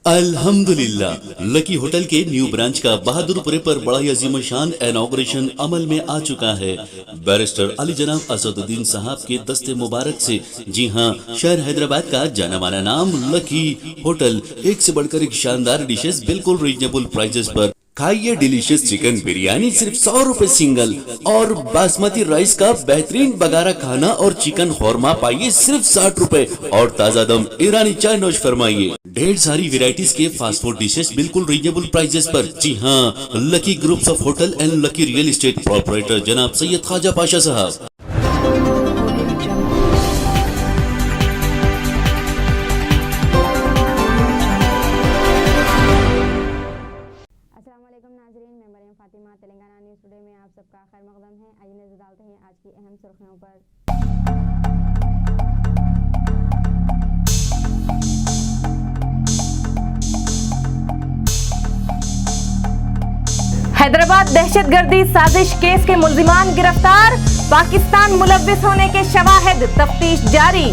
अल्हम्दुलिल्लाह lucky hotel के new branch का बहादुरपुरे पर बड़ा ही अजीम शान इनॉग्रेशन अमल में आ चुका है। बैरिस्टर अली जनाब असदुद्दीन साहब के दस्ते मुबारक से। जी हां, शहर हैदराबाद का जाना माना नाम लकी होटल। एक से बढ़कर एक शानदार डिशेस बिल्कुल रीजनेबल प्राइसेस पर। खाइए डिलीशियस चिकन बिरयानी सिर्फ 100 रुपए सिंगल, और बासमती राइस का बेहतरीन बगारा खाना और चिकन खौरमा पाइए सिर्फ 60 रुपए, और ताजा दम ईरानी चाय नोश फरमाइए। ढेर सारी वेराइटीज के फास्ट फूड डिशेस बिल्कुल रीजनेबल प्राइसेस पर। जी हाँ, lucky groups of hotel and lucky real estate proprietor जनाब सैयद ख्वाजा पाशा साहब। तेलंगाना न्यूज़ टुडे में आप सबका खैर मकदम है। आइए नजर डालते हैं आज की अहम सुर्खियों पर। हैदराबाद दहशतगर्दी साजिश केस के मुल्जिमान गिरफ्तार, पाकिस्तान मुलव्विस होने के शवाहिद, तफ्तीश जारी।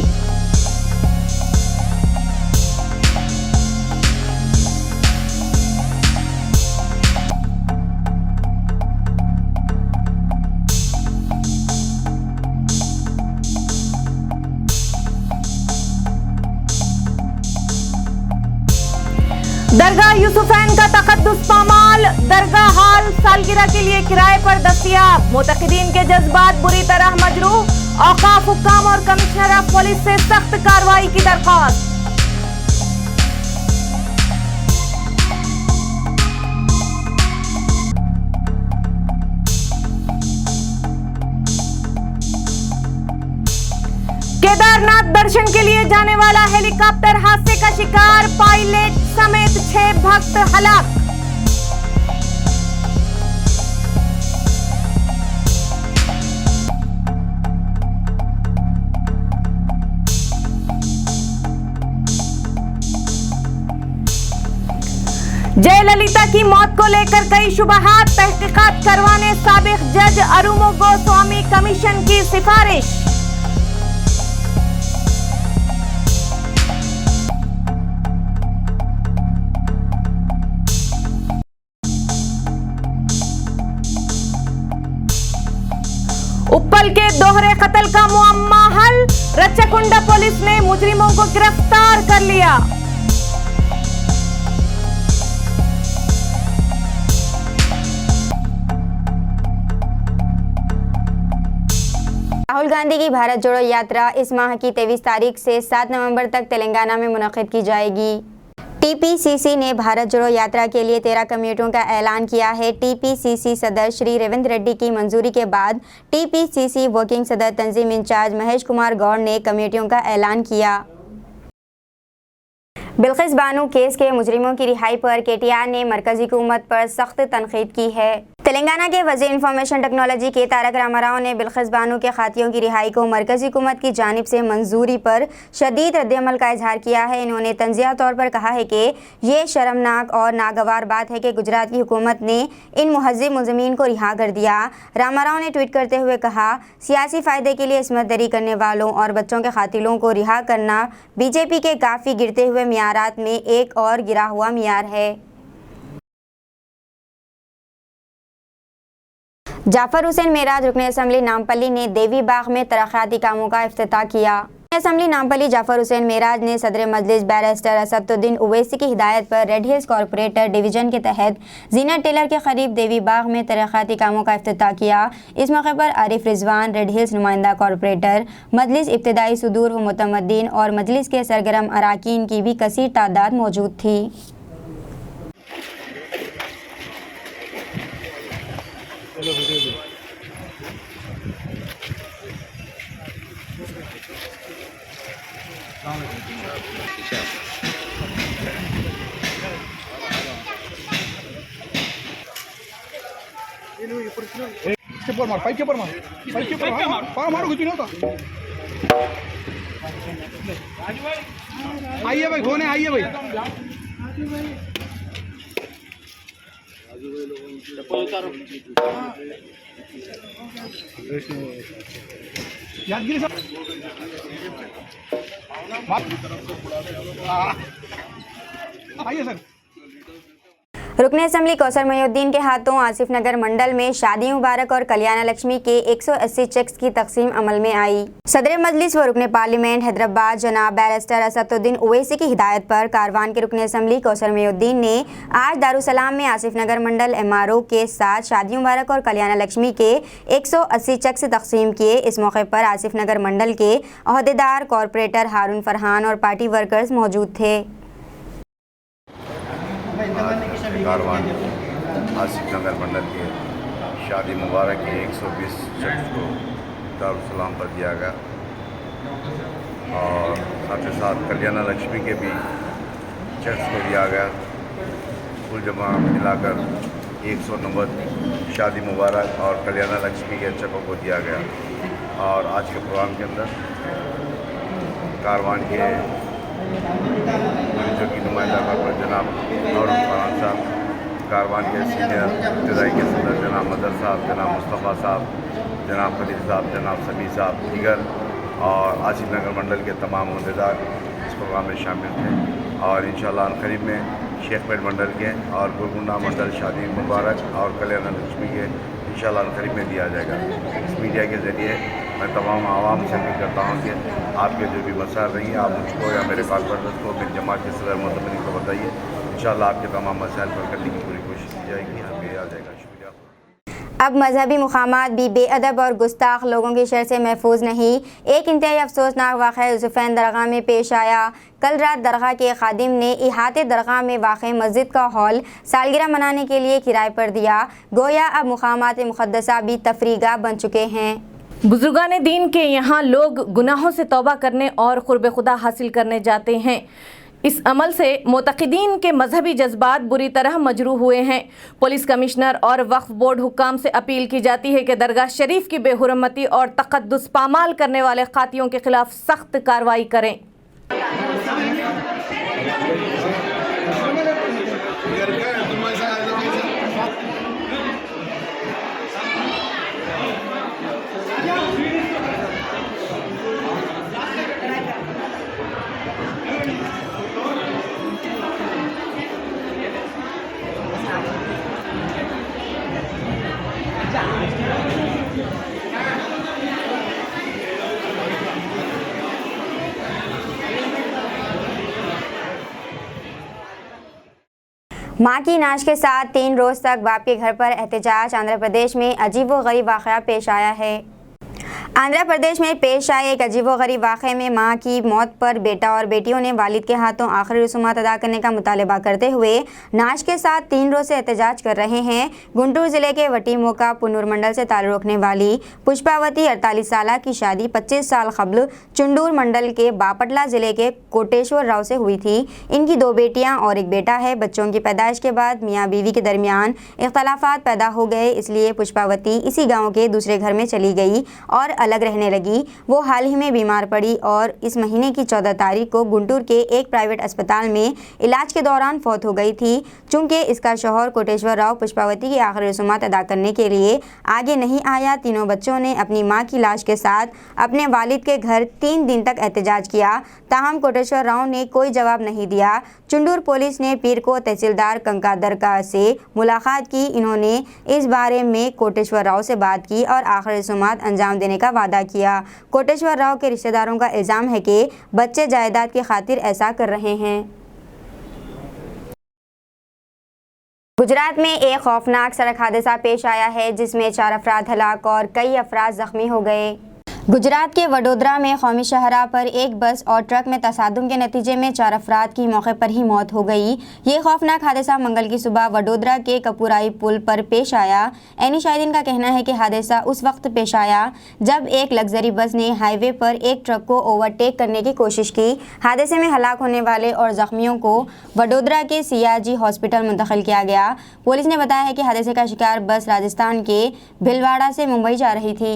दरगाह यूसुफैन का तकद्दुस पामाल, दरगाह हाल सालगिरह के लिए किराए पर दस्तयाब। मुतक़िदीन के जज्बात बुरी तरह मजरूह, औकाफ हुक्काम और कमिश्नर ऑफ पुलिस से सख्त कार्रवाई की दरख्वास्त। केदारनाथ दर्शन के लिए जाने वाला हेलीकॉप्टर हादसे का शिकार, पायलट समेत 6 भक्त हलाक। जयललिता की मौत को लेकर कई शुबहात, तहकीकात करवाने साबिक जज अरुमो गोस्वामी कमीशन की सिफारिश। उप्पल के दोहरे कत्ल का मुअम्मा हल, रच्चाकुंडा पुलिस ने मुजरिमों को गिरफ्तार कर लिया। राहुल गांधी की भारत जोड़ो यात्रा इस माह की 23 तारीख से 7 नवंबर तक तेलंगाना में मुनक़िद की जाएगी। टीपीसीसी ने भारत जोड़ो यात्रा के लिए 13 कमेटियों का ऐलान किया है। टीपीसीसी सदर श्री रेवंत रेड्डी की मंजूरी के बाद टीपीसीसी वर्किंग सदर तंजीम इंचार्ज महेश कुमार गौड़ ने कमेटियों का ऐलान किया। बिल्किस बानो केस के मुजरिमों की रिहाई पर केटीआर ने मरकजी हुकूमत पर सख्त तनकीद की है। तेलंगाना के वज़ीर इंफॉर्मेशन टेक्नोलॉजी के तारक रामाराव ने बिल्किस बानो के खातियों की रिहाई को मरकजी हुकूमत की जानिब से मंजूरी पर शदीद रद्दअमल का इजहार किया है। इन्होंने तंज़िया तौर पर कहा है कि ये शर्मनाक और नागवार बात है कि गुजरात की हुकूमत ने इन मुहज़्ज़िब मुलज़िमीन को रिहा कर दिया। रामाराव ने ट्वीट करते हुए कहा, सियासी फ़ायदे के लिए इस्मत दरी करने वालों और बच्चों के कातिलों को रिहा करना बीजेपी के काफ़ी गिरते हुए मियारात में एक और गिरा हुआ मियार है। जाफर हुसैन मेराज रुकन असम्बली नामपल्ली ने देवी बाग में तरक्याती कामों का इफ्तिताह किया। असम्बली नामपल्ली जाफर हुसैन मेराज ने सदर मजलिस बैरिस्टर असदुद्दीन ओवैसी की हिदायत पर रेड हिल्स कॉरपोरेटर डिवीजन के तहत जीनत टेलर के करीब देवी बाग में तरक्याती कामों का इफ्तिताह किया। इस मौके पर आरिफ रिजवान, रेड हिल्स नुमाइंदा कॉरपोरेटर, मजलिस इब्तिदाई सुदूर व मुतमद्दीन और मजलिस के सरगर्म अराकीन की भी कसीर तादाद मौजूद थी। आइए भाई, कौन है? आइए भाई। यादगिरी साहब आइए सर। रुकने असम्बली कौसर मोहिउद्दीन के हाथों आसिफ नगर मंडल में शादी मुबारक और कल्याण लक्ष्मी के 180 चेक्स की तकसीम अमल में आई। सदर मजलिस व रुकने पार्लियामेंट हैदराबाद जनाब बैरिस्टर असदुद्दीन ओवैसी की हिदायत पर कारवान के रुकने असम्बली कौसर मोहिउद्दीन ने आज दारुसलाम में आसिफ नगर मंडल MRO के साथ शादी मुबारक और कल्याण लक्ष्मी के 180 चेक्स तकसीम किए। इस मौके पर आसिफ नगर मंडल के अहदेदार, कॉरपोरेटर हारून फरहान और पार्टी वर्कर्स मौजूद थे। कारवान आसिफ नगर मंडल के शादी मुबारक के 120 शख्स को दारुसलाम पर दिया गया और साथ ही साथ कल्याण लक्ष्मी के भी शख्स को दिया गया। कुल जमा मिलाकर 190 शादी मुबारक और कल्याण लक्ष्मी के चकों को दिया गया। और आज के प्रोग्राम के अंदर कारवान के मरीजों की नुमाइंदा पर जनाब हारून फरहान साहब, कारवान के सीनियर इब्तदाई के सदर जनाब मदर साहब, जनाब मुस्तफ़ा साहब, जनाब खलील साहब, जनाब समी साहब, दीगर और आसिफ नगर मंडल के तमाम अहदेदार इस प्रोग्राम में शामिल थे। और इंशाअल्लाह करीब में शेखपेट मंडल के और गुरगुंडा मंडल शादी मुबारक और कल्याण लक्ष्मी के इंशाअल्लाह करीब में दिया जाएगा। इस मीडिया के ज़रिए मैं तमाम आवाम से अपील करता हूँ कि आपके जो भी मसाइल रही हैं आप मुझको या मेरे कॉर्पोरेटर्स को, मेरी जमात के सदर मोहतमिन को बताइए। इंशाअल्लाह आपके तमाम मसाइल हल करने की पूरी कोशिश की जाएगी। हमें आ जाएगा। शुक्रिया। अब मजहबी मुकामात भी बेअदब और गुस्ताख लोगों की शर से महफूज नहीं। एक इंतहाई अफसोसनाक वाक़या यूसुफैन दरगाह में पेश आया। कल रात दरगाह के खादिम ने इहाते दरगाह में वाक़ मस्जिद का हॉल सालगिरह मनाने के लिए किराए पर दिया। गोया अब मुकामात मुक़द्दसा भी तफरीगा बन चुके हैं। बुजुर्गान दीन के यहाँ लोग गुनाहों से तौबा करने और क़ुर्ब खुदा हासिल करने जाते हैं। इस अमल से मोतक़िदीन के मजहबी जज्बात बुरी तरह मजरूह हुए हैं। पुलिस कमिश्नर और वक्फ बोर्ड हुक्काम से अपील की जाती है कि दरगाह शरीफ की बेहुरमती और तक़द्दुस पामाल करने वाले क़ातियों के खिलाफ सख्त कार्रवाई करें। मां की नाश के साथ 3 रोज तक बाप के घर पर एहतजाज। आंध्र प्रदेश में अजीबोगरीब वाक़या पेश आया है। आंध्र प्रदेश में पेश आए एक अजीबोगरीब वाक़े में मां की मौत पर बेटा और बेटियों ने वालिद के हाथों आखिरी रसूमात अदा करने का मुतालबा करते हुए नाश के साथ 3 रोज से एहतजाज कर रहे हैं। गुंटूर ज़िले के वटीमोका पुनूर मंडल से ताल्लुक़ रखने वाली पुष्पावती 48 साल की शादी 25 साल कबल चुंडूर मंडल के बापटला ज़िले के कोटेश्वर राव से हुई थी। इनकी 2 बेटियाँ और एक बेटा है। बच्चों की पैदाइश के बाद मियाँ बीवी के दरमियान इख्तलाफात पैदा हो गए, इसलिए पुष्पावती इसी गाँव के दूसरे घर में चली गई और अलग रहने लगी। वो हाल ही में बीमार पड़ी और इस महीने की 14 तारीख को गुंटूर के एक प्राइवेट अस्पताल में इलाज के दौरान फौत हो गई थी। चूंकि इसका शौहर कोटेश्वर राव पुष्पावती की आखिरी रसूमात अदा करने के लिए आगे नहीं आया, तीनों बच्चों ने अपनी मां की लाश के साथ अपने वालिद के घर 3 दिन तक एहतजाज किया। ताहम कोटेश्वर राव ने कोई जवाब नहीं दिया। चुंडूर पुलिस ने पीर को तहसीलदार कंकादरका से मुलाकात की। इन्होंने इस बारे में कोटेश्वर राव से बात की और आखिरी रसूमात अंजाम देने का वादा किया। कोटेश्वर राव के रिश्तेदारों का इल्ज़ाम है कि बच्चे जायदाद की खातिर ऐसा कर रहे हैं। गुजरात में एक खौफनाक सड़क हादसा पेश आया है जिसमें 4 अफराद हलाक और कई अफराद जख्मी हो गए। गुजरात के वडोदरा में कौमी शाहराह पर एक बस और ट्रक में तसादुम के नतीजे में 4 अफराद की मौके पर ही मौत हो गई। ये खौफनाक हादसा मंगल की सुबह वडोदरा के कपूराई पुल पर पेश आया। ऐनी शाहिदीन का कहना है कि हादसा उस वक्त पेश आया जब एक लग्जरी बस ने हाईवे पर एक ट्रक को ओवरटेक करने की कोशिश की। हादसे में हलाक होने वाले और जख्मियों को वडोदरा के सियाजी हॉस्पिटल मुंतकिल किया गया। पुलिस ने बताया है कि हादसे का शिकार बस राजस्थान के भिलवाड़ा से मुंबई जा रही थी।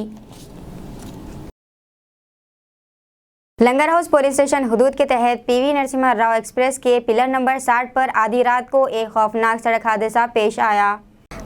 लंगर हाउस पुलिस स्टेशन हुदूद के तहत PV नरसिम्हा राव एक्सप्रेस के पिलर नंबर 60 पर आधी रात को एक खौफनाक सड़क हादसा पेश आया।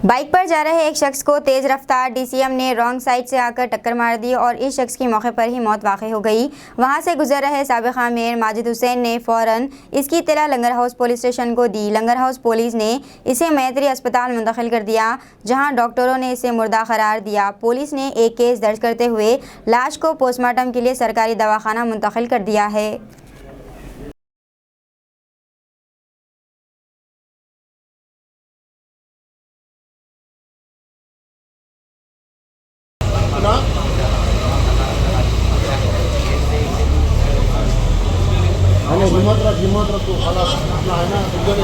बाइक पर जा रहे एक शख्स को तेज रफ्तार डीसीएम ने रॉन्ग साइड से आकर टक्कर मार दी और इस शख्स की मौके पर ही मौत वाक़ई हो गई। वहां से गुजर रहे साबिक़ा मेयर माजिद हुसैन ने फ़ौरन इसकी इत्तला लंगर हाउस पुलिस स्टेशन को दी। लंगर हाउस पुलिस ने इसे मैत्री अस्पताल मुंतकिल कर दिया, जहां डॉक्टरों ने इसे मुर्दा करार दिया। पुलिस ने एक केस दर्ज करते हुए लाश को पोस्टमार्टम के लिए सरकारी दवाखाना मुंतकिल कर दिया है। हिम्मत रख तू खलास अपना है ना ठीक है।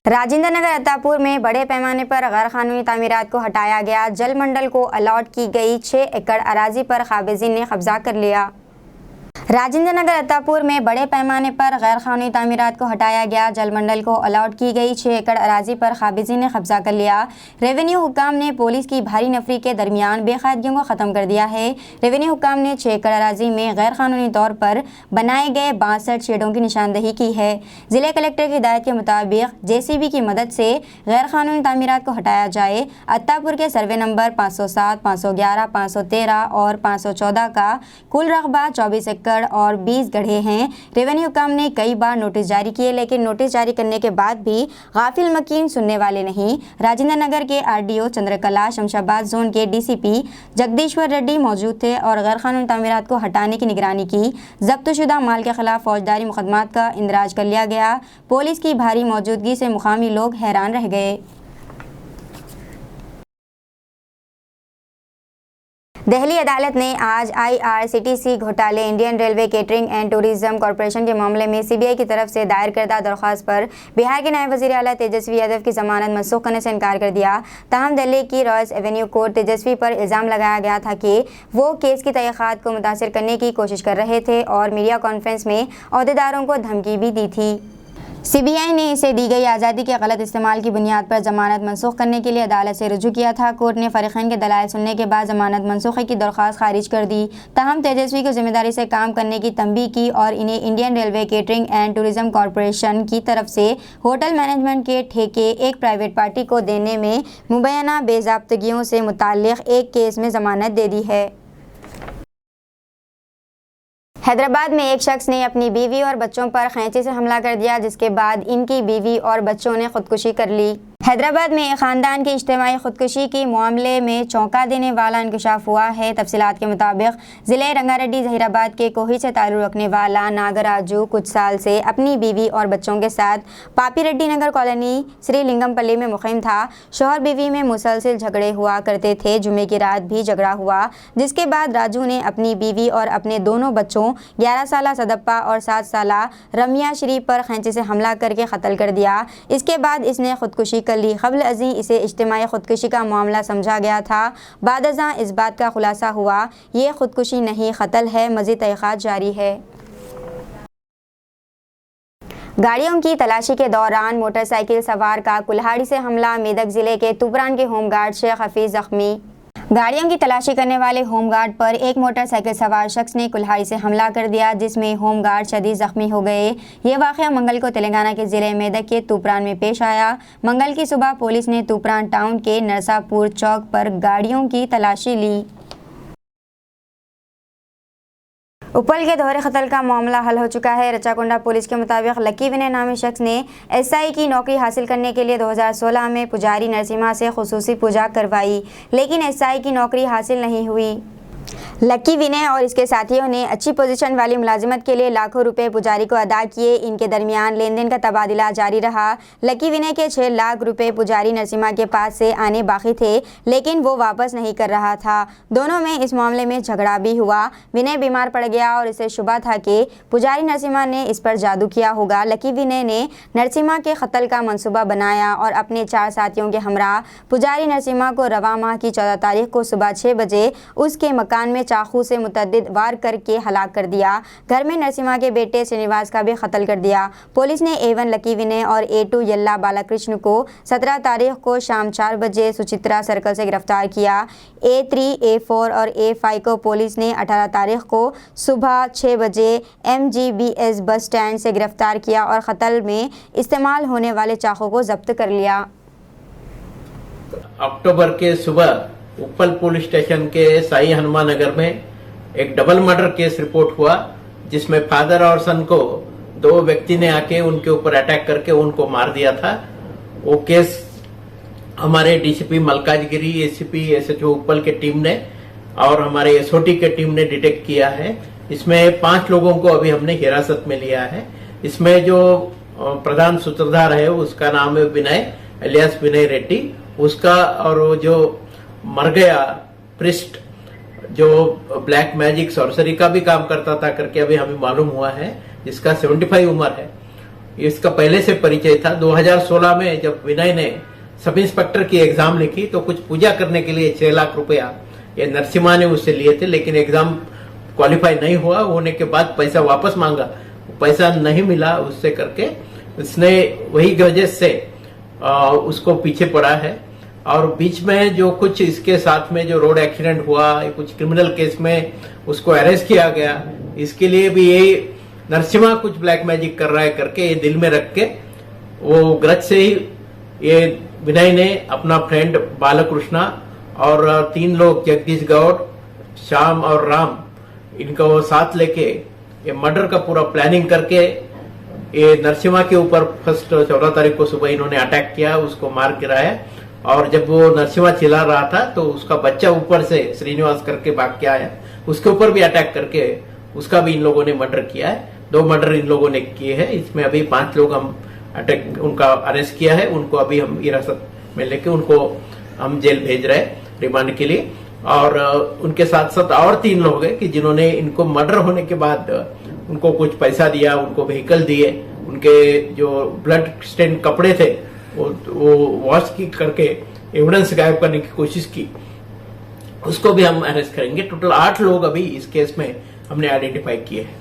राजेंद्र नगर अत्तापुर में बड़े पैमाने पर गैर कानूनी तामीरात को हटाया गया। जल मंडल को अलॉट की गई 6 एकड़ अराजी पर काबिज़ीन ने कब्जा कर लिया। राजेंद्र नगर अत्तापुर में बड़े पैमाने पर गैर कानूनी तामीरात को हटाया गया। जल मंडल को अलॉट की गई 6 एकड़ अराजी पर काबिज़ीन ने कब्जा कर लिया। रेवेन्यू हुक्काम ने पुलिस की भारी नफरी के दरमियान बेकायदगियों को ख़त्म कर दिया है। रेवेन्यू हुक्काम ने 6 एकड़ अराजी में गैर कानूनी तौर पर बनाए गए 62 शेडों की निशानदही की है। ज़िले कलेक्टर की हिदायत के मुताबिक JCB की मदद से गैर कानूनी तामीरात को हटाया जाए। अत्तापुर के सर्वे नंबर 507, 511, 513 और 514 का कुल रकबा 24 एकड़ और 20 गड्ढे हैं। रेवेन्यू हुक्काम ने कई बार नोटिस जारी किए, लेकिन नोटिस जारी करने के बाद भी गाफिल मकीन सुनने वाले नहीं। राजेंद्र नगर के RDO चंद्रकला, शमशाबाद जोन के DCP जगदीश्वर रेड्डी मौजूद थे और गैर कानूनी तामीरात को हटाने की निगरानी की। जब्तशुदा माल के खिलाफ फौजदारी मुकदमात का इंदराज कर लिया गया। पुलिस की भारी मौजूदगी से मुकामी लोग हैरान रह गए। दिल्ली अदालत ने आज IRCTC घोटाले, Indian railway catering and tourism corporation के मामले में CBI की तरफ से दायर करदा दरख्वास्त पर बिहार के नायब वज़ीर आला तेजस्वी यादव की ज़मानत मनसूख करने से इनकार कर दिया। ताहम दिल्ली की रॉयल्स एवेन्यू कोर्ट तेजस्वी पर इल्ज़ाम लगाया गया था कि वो केस की तहक़ीक़ात को मुतासिर करने की कोशिश कर रहे थे और मीडिया कॉन्फ्रेंस में अहदेदारों को धमकी भी दी थी। CBI ने इसे दी गई आज़ादी के गलत इस्तेमाल की बुनियाद पर ज़मानत मनसूख करने के लिए अदालत से रुजू किया था। कोर्ट ने फ़रीक़ैन के दलाइल सुनने के बाद ज़मानत मनसूखी की दरख्वास्त खारिज कर दी। ताहम तेजस्वी को ज़िम्मेदारी से काम करने की तंबीह की और इन्हें Indian railway catering and tourism corporation की तरफ से होटल मैनेजमेंट के ठेके एक प्राइवेट पार्टी को देने में मुबैना बेज़ाब्तगियों से मुताल्लिक़ एक केस में ज़मानत दे दी है। हैदराबाद में एक शख्स ने अपनी बीवी और बच्चों पर खैंची से हमला कर दिया, जिसके बाद इनकी बीवी और बच्चों ने खुदकुशी कर ली। हैदराबाद में एक ख़ानदान की इज्तिमाई खुदकुशी के मामले में चौंका देने वाला इंकशाफ हुआ है। तफसीलात के मुताबिक ज़िले रंगारेड्डी ज़हीराबाद के कोही से ताल्लुक़ रखने वाला नागराजू कुछ साल से अपनी बीवी और बच्चों के साथ पापी रेड्डी नगर कॉलोनी श्रीलिंगमपल्ली में मुक़ीम था। शौहर बीवी में मुसलसिल झगड़े हुआ करते थे। जुमे की रात भी झगड़ा हुआ, जिसके बाद राजू ने अपनी बीवी और अपने दोनों बच्चों 11 साला सदप्पा और 7 साला रमिया शरीफ पर खैंची से हमला करके कत्ल कर दिया। इसके बाद इसने खुदकुशी कर ली। क़ब्ल अज़ीं इसे इज्तिमाई खुदकुशी का मामला समझा गया था। बाद-अज़ां इस बात का खुलासा हुआ ये खुदकुशी नहीं कत्ल है। मज़ीद तहक़ीक़ात जारी है। गाड़ियों की तलाशी के दौरान मोटरसाइकिल सवार का कुल्हाड़ी से हमला। मेदक ज़िले के तुबरान के होमगार्ड शेख हफीज़ ज़ख्मी। गाड़ियों की तलाशी करने वाले होमगार्ड पर एक मोटरसाइकिल सवार शख्स ने कुल्हाड़ी से हमला कर दिया, जिसमें होमगार्ड शदीद ज़ख्मी हो गए। ये वाक़या मंगल को तेलंगाना के ज़िले मेदक के तुपरान में पेश आया। मंगल की सुबह पुलिस ने तुपरान टाउन के नरसापुर चौक पर गाड़ियों की तलाशी ली। उपल के दोहरे कत्ल का मामला हल हो चुका है। रचाकोंडा पुलिस के मुताबिक लकी विनय नामी शख्स ने SI की नौकरी हासिल करने के लिए 2016 में पुजारी नरसिम्हा से खुसूसी पूजा करवाई, लेकिन SI की नौकरी हासिल नहीं हुई। लक्की विनय और इसके साथियों ने अच्छी पोजीशन वाली मुलाजिमत के लिए लाखों रुपए पुजारी को अदा किए। इनके दरमियान लेन देन का तबादला जारी रहा। लक्की विनय के 6 लाख रुपए पुजारी नरसिम्हा के पास से आने बाकी थे, लेकिन वो वापस नहीं कर रहा था। दोनों में इस मामले में झगड़ा भी हुआ। विनय बीमार पड़ गया और इसे शुबा था कि पुजारी नरसिम्हा ने इस पर जादू किया होगा। लक्की विनय ने नरसिम्हा के कत्ल का मंसूबा बनाया और अपने 4 साथियों के हमरा पुजारी नरसिम्हा को रवा माह की 14 तारीख को सुबह 6 बजे उसके मकान में चाकू से मुतअद्दिद वार करके हलाक कर दिया। घर में नरसिम्हा के बेटे श्रीनिवास का भी कत्ल कर दिया। पुलिस ने A1 लक्की विनय और A2 यल्ला बालाकृष्ण को 17 तारीख को शाम 4 बजे सुचित्रा सर्कल से गिरफ्तार किया। A3, A4 और A5 को पुलिस ने 18 तारीख को सुबह 6 बजे MGBS बस स्टैंड से गिरफ्तार किया और कत्ल में इस्तेमाल होने वाले चाकू को जब्त कर लिया। अक्टूबर के सुबह उपल पुलिस स्टेशन के साई हनुमान नगर में एक डबल मर्डर केस रिपोर्ट हुआ, जिसमें फादर और सन को 2 व्यक्ति ने आके उनके ऊपर अटैक करके उनको मार दिया था। वो केस हमारे डीसीपी मलकाजगिरी, एसीपी SHO उपल के टीम ने और हमारे SOT के टीम ने डिटेक्ट किया है। इसमें 5 लोगों को अभी हमने हिरासत में लिया है। इसमें जो प्रधान सूत्रधार है उसका नाम है विनय एलियास विनय रेड्डी। उसका और वो जो मर गया प्रिस्ट जो ब्लैक मैजिक सॉर्सरी का भी काम करता था करके अभी हमें मालूम हुआ है, जिसका 75 उम्र है। इसका पहले से परिचय था। 2016 में जब विनय ने सब इंस्पेक्टर की एग्जाम लिखी तो कुछ पूजा करने के लिए 6 लाख रुपया ये नरसिम्हा ने उससे लिए थे, लेकिन एग्जाम क्वालिफाई नहीं हुआ। होने के बाद पैसा वापस मांगा, पैसा नहीं मिला उससे करके उसने वही वजह से उसको पीछे पड़ा है। और बीच में जो कुछ इसके साथ में जो रोड एक्सीडेंट हुआ, कुछ क्रिमिनल केस में उसको अरेस्ट किया गया, इसके लिए भी यही नरसिम्हा कुछ ब्लैक मैजिक कर रहा है करके ये दिल में रख के वो ग्रज से ही ये विनय ने अपना फ्रेंड बालकृष्णा और 3 लोग जगदीश गौड़, श्याम और राम, इनको साथ लेके ये मर्डर का पूरा प्लानिंग करके ये नरसिम्हा के ऊपर फर्स्ट 14 तारीख को सुबह इन्होंने अटैक किया, उसको मार गिराया। और जब वो नरसिम्हा चिल्ला रहा था तो उसका बच्चा ऊपर से श्रीनिवास करके भाग के आया, उसके ऊपर भी अटैक करके उसका भी इन लोगों ने मर्डर किया है। 2 मर्डर इन लोगों ने किए हैं। इसमें अभी 5 लोग हम उनका अरेस्ट किया है। उनको अभी हम हिरासत में लेके उनको हम जेल भेज रहे हैं रिमांड के लिए। और उनके साथ साथ और 3 लोग हैं कि जिन्होंने इनको मर्डर होने के बाद उनको कुछ पैसा दिया, उनको व्हीकल दिए, उनके जो ब्लड स्टेन कपड़े थे वो वॉश की करके एविडेंस गायब करने की कोशिश की, उसको भी हम अरेस्ट करेंगे। टोटल 8 लोग अभी इस केस में हमने आइडेंटिफाई किए हैं।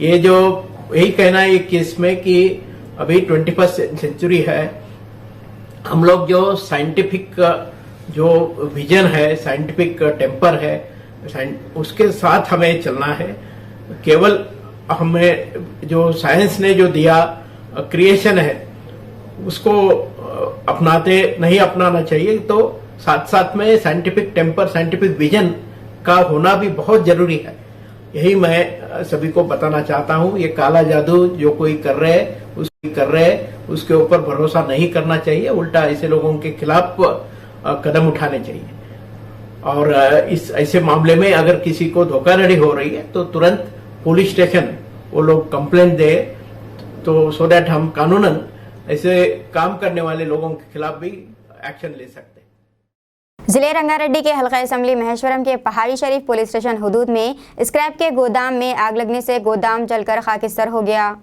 ये जो यही कहना है इस केस में कि अभी 21st सेंचुरी है, हम लोग जो साइंटिफिक जो विजन है, साइंटिफिक टेम्पर है, उसके साथ हमें चलना है। केवल हमें जो साइंस ने जो दिया क्रिएशन है उसको अपनाते नहीं अपनाना चाहिए। तो साथ साथ में साइंटिफिक टेम्पर, साइंटिफिक विजन का होना भी बहुत जरूरी है। यही मैं सभी को बताना चाहता हूँ। ये काला जादू जो कोई कर रहे हैं उसके ऊपर भरोसा नहीं करना चाहिए, उल्टा ऐसे लोगों के खिलाफ कदम उठाने चाहिए। और इस ऐसे मामले में अगर किसी को धोखाधड़ी हो रही है तो तुरंत पुलिस स्टेशन वो लोग कंप्लेंट दे, तो सो दैट हम कानूनन ऐसे काम करने वाले लोगों के खिलाफ भी एक्शन ले सकते हैं। जिले रंगारेड्डी के हल्का असम्बली महेश्वरम के पहाड़ी शरीफ पुलिस स्टेशन हुदूद में स्क्रैप के गोदाम में आग लगने से गोदाम जलकर खाकिस्तर हो गया।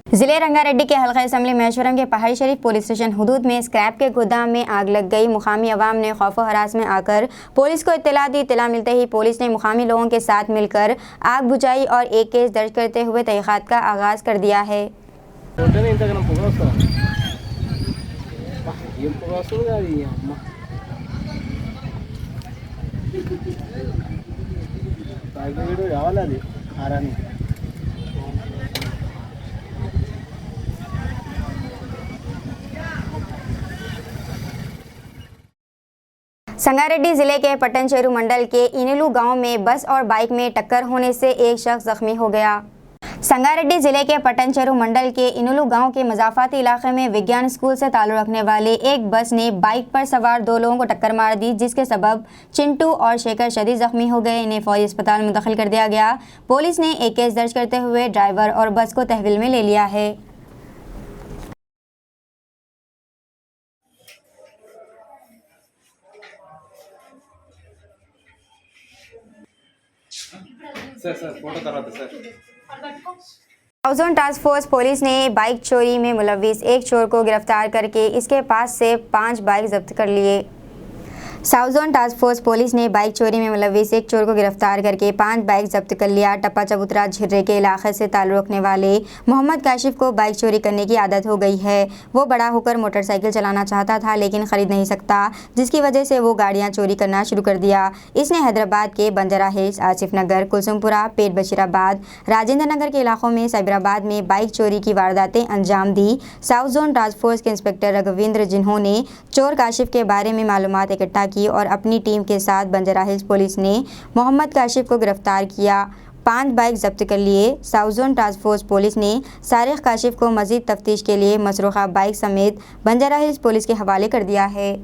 जिले रंगारेड्डी के हल्का असम्बली महेश्वरम के पहाड़ी शरीफ पुलिस स्टेशन हुदूद में स्क्रैप के गोदाम में आग लग गई। मुकामी अवाम ने खौफ और हरास में आकर पुलिस को इत्तला दी। इत्तला मिलते ही पुलिस ने मुकामी लोगों के साथ मिलकर आग बुझाई और एक केस दर्ज करते हुए तहकीकात का आगाज कर दिया है। संगारेड्डी जिले के पट्टनचेरू मंडल के इनेलू गांव में बस और बाइक में टक्कर होने से एक शख्स जख्मी हो गया। संगारेड्डी जिले के पटनचेरू मंडल के इनुलू गांव के मजाफाती इलाके में विज्ञान स्कूल से ताल्लुक रखने वाले एक बस ने बाइक पर सवार 2 लोगों को टक्कर मार दी, जिसके सबब चिंटू और शेखर शदीद जख्मी हो गए। इन्हें फौरी अस्पताल में मुंतकिल कर दिया गया। पुलिस ने एक केस दर्ज करते हुए ड्राइवर और बस को तहवील में ले लिया है। South zone task force police ने बाइक चोरी में मुलविस एक चोर को गिरफ्तार करके इसके पास से 5 बाइक जब्त कर लिए। South zone task force police ने बाइक चोरी में मुलविस एक चोर को गिरफ्तार करके 5 बाइक जब्त कर लिया। टप्पा चबूतरा झिर्रे के इलाके से ताल्लुक रखने वाले मोहम्मद काशिफ को बाइक चोरी करने की आदत हो गई है। वो बड़ा होकर मोटरसाइकिल चलाना चाहता था लेकिन खरीद नहीं सकता, जिसकी वजह से वो गाड़ियां चोरी करना शुरू कर दिया। इसने हैदराबाद के बंजारा हिल्स, आसिफ नगर, कुलसुमपुरा, पेट बशीराबाद, राजेंद्र नगर के इलाकों में साइबराबाद में बाइक चोरी की वारदातें अंजाम दी। साउथ जोन टास्क फोर्स के इंस्पेक्टर रघुविंद्र, जिन्होंने चोर काशिफ के बारे में मालूमात इकट्ठा की और अपनी टीम के साथ बंजारा हिल्स पुलिस ने मोहम्मद काशिफ को गिरफ्तार किया। 5 बाइक जब्त कर लिए। South zone task force police ने सारिक काशिफ को मजीद तफ्तीश के लिए मसरूखा बाइक समेत बंजारा हिल्स पुलिस के हवाले कर दिया है।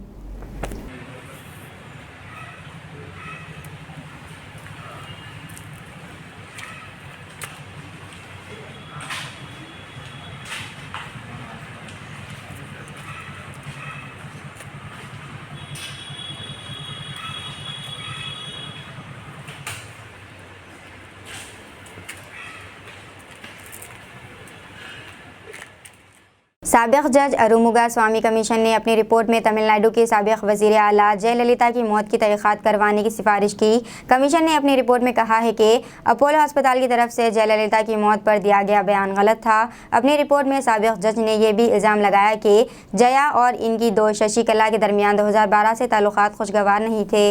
साबिक जज अरुमुगा स्वामी कमीशन ने अपनी रिपोर्ट में तमिलनाडु की साबिक वज़ीर आला जयललिता की मौत की तहक़ीक़ात करवाने की सिफारिश की। कमीशन ने अपनी रिपोर्ट में कहा है कि अपोलो अस्पताल की तरफ से जयललिता की मौत पर दिया गया बयान गलत था। अपनी रिपोर्ट में साबिक जज ने यह भी इल्ज़ाम लगाया कि जया और इनकी दोस्त शशिकला के दरमियान 2012 से ताल्लुकात खुशगवार नहीं थे।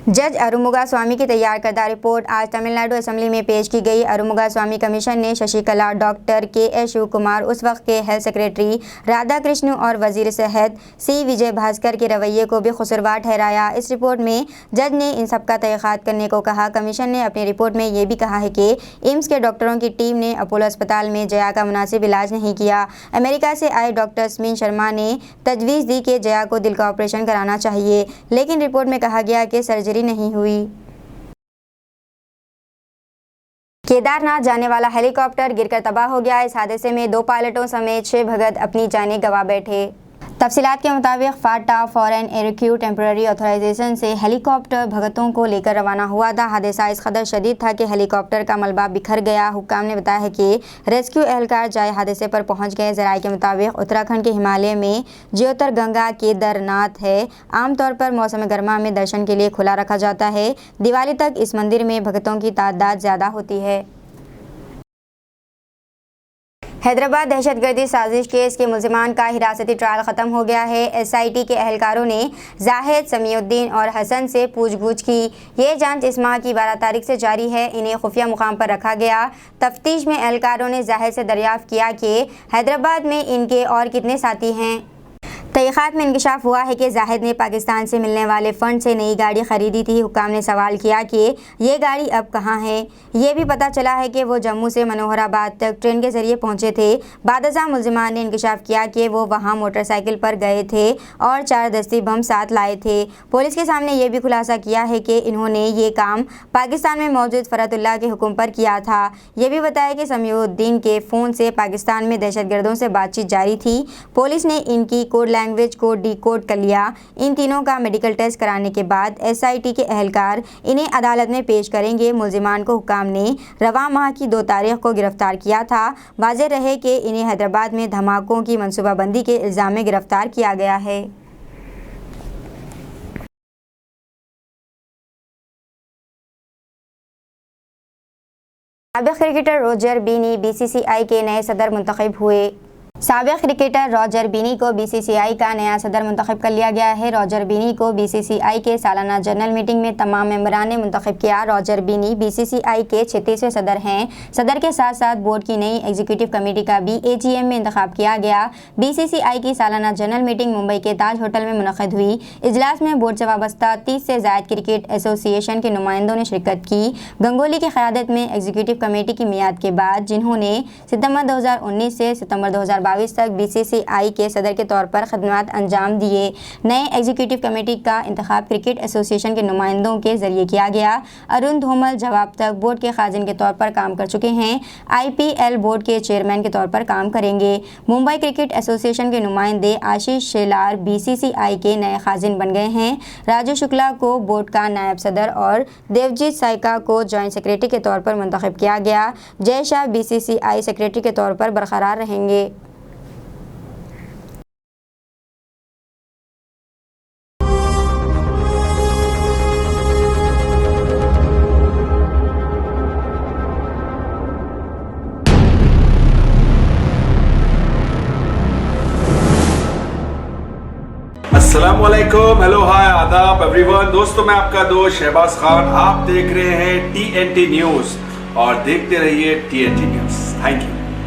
जज अरुमुगा स्वामी की तैयार करदा रिपोर्ट आज तमिलनाडु असेंबली में पेश की गई। अरुमुगा स्वामी कमीशन ने शशिकला, डॉक्टर के शिव कुमार, उस वक्त के हेल्थ सेक्रेटरी राधा कृष्ण और वजीर सेहत सी विजय भास्कर के रवैये को भी कसूरवार ठहराया। इस रिपोर्ट में जज ने इन सब का तहक़ीक़ात करने को कहा। कमीशन ने अपनी रिपोर्ट में ये भी कहा है कि एम्स के डॉक्टरों की टीम ने अपोलो अस्पताल में जया का मुनासिब इलाज नहीं किया। अमेरिका से आए डॉक्टर स्मिन शर्मा ने तजवीज़ दी कि जया को दिल का ऑपरेशन कराना चाहिए, लेकिन रिपोर्ट में कहा गया कि सर्जरी नहीं हुई। केदारनाथ जाने वाला हेलीकॉप्टर गिरकर तबाह हो गया। इस हादसे में 2 पायलटों समेत 6 भगत अपनी जानें गंवा बैठे। तफसीलात के मुताबिक फाटा फॉरेन एयरक्रू टेम्पररी ऑथराइजेशन से हेलीकॉप्टर भगतों को लेकर रवाना हुआ था। हादसा इस कदर शदीद था कि हेलीकॉप्टर का मलबा बिखर गया। हुक्काम ने बताया है कि रेस्क्यू एहलकार जाए हादसे पर पहुंच गए। ज़राए के मुताबिक उत्तराखंड के हिमालय में ज्योतिर्गंगा केदारनाथ है। आमतौर पर मौसम गर्मा में दर्शन के लिए खुला रखा जाता है। दिवाली तक इस मंदिर में भक्तों की तादाद ज़्यादा होती है। हैदराबाद दहशतगर्दी साजिश केस के मुल्ज़िमान का हिरासती ट्रायल ख़त्म हो गया है। SIT के एहलकारों ने जाहिद, समीउद्दीन और हसन से पूछगछ की। ये जांच इस माह की 12 तारीख से जारी है। इन्हें खुफिया मुकाम पर रखा गया। तफ्तीश में एहलकारों ने जाहिद से दरियाफ़्त किया कि हैदराबाद में इनके और कितने साथी हैं। तहक़ीक़ात में इंकशाफ हुआ है कि जाहिद ने पाकिस्तान से मिलने वाले फ़ंड से नई गाड़ी ख़रीदी थी। हुक्काम ने सवाल किया कि ये गाड़ी अब कहाँ है। ये भी पता चला है कि वो जम्मू से मनोहराबाद तक ट्रेन के ज़रिए पहुँचे थे। बादशाह मुल्ज़िमान ने इंकशाफ किया कि वो वहाँ मोटरसाइकिल पर गए थे और 4 दस्ती बम साथ लाए थे। पुलिस के सामने ये भी खुलासा किया है कि इन्होंने ये काम पाकिस्तान में मौजूद फ़रतुल्लाह के हुक्म पर किया था। ये भी बताया कि समीउद्दीन के फ़ोन से पाकिस्तान में दहशतगर्दों से बातचीत जारी थी। पुलिस ने इनकी कोड लैंग्वेज को डिकोड कर लिया। इन तीनों का मेडिकल टेस्ट कराने के बाद SIT के एहलकार इन्हें अदालत में पेश करेंगे। मुल्ज़िमान को हुक्काम ने रवा माह की 2 तारीख को गिरफ्तार किया था। वाज़ेह रहे कि इन्हें हैदराबाद में धमाकों की मनसूबाबंदी के इल्ज़ाम में गिरफ्तार किया गया है। साबिक़ क्रिकेटर रोजर बीनी BCCI के नए सदर मुंतखब हुए। साबिक क्रिकेटर रॉजर बिनी को बीसीसीआई का नया सदर मुंतखब कर लिया गया है। रॉजर बिनी को बीसीसीआई के सालाना जनरल मीटिंग में तमाम मेंबरान ने मुंतखब किया। रॉजर बिनी बीसीसीआई के 36वें सदर हैं। सदर के साथ साथ बोर्ड की नई एग्जीक्यूटिव कमेटी का भी एजीएम में इंतखाब किया गया। बीसीसीआई की सालाना जनरल मीटिंग मुंबई के ताज होटल में मुनक़िद हुई। इजलास में बोर्ड से वाबस्ता 30 से ज़ायद क्रिकेट एसोसिएशन के नुमाइंदों ने शिरकत की। गंगोली की क़यादत में एग्जीक्यूटिव कमेटी की मियाद के बाद, जिन्होंने सितंबर 2019 से सितंबर 2022 तक बीसीसीआई के सदर के तौर पर खदमात अंजाम दिए। नए एग्जीक्यूटिव कमेटी का इंतखाब क्रिकेट एसोसिएशन के नुमाइंदों के जरिए किया गया। अरुण धूमल जवाब तक बोर्ड के खाजिन के तौर पर काम कर चुके हैं। आईपीएल बोर्ड के चेयरमैन के तौर पर काम करेंगे। मुंबई क्रिकेट एसोसिएशन के नुमाइंदे आशीष शेलार बीसीसीआई के नए खाजिन बन गए हैं। राजू शुक्ला को बोर्ड का नायब सदर और देवजीत साइका को जॉइंट सेक्रेटरी के तौर पर मुंतखब किया गया। जय शाह बीसीसीआई सेक्रेटरी के तौर पर बरकरार रहेंगे। अस्सलामुअलैकुम, हेलो, हाय, आदाब एवरीवन। दोस्तों, मैं आपका दोस्त शहबाज खान। आप देख रहे हैं TNT न्यूज़ और देखते रहिए TNT न्यूज़। Thank you.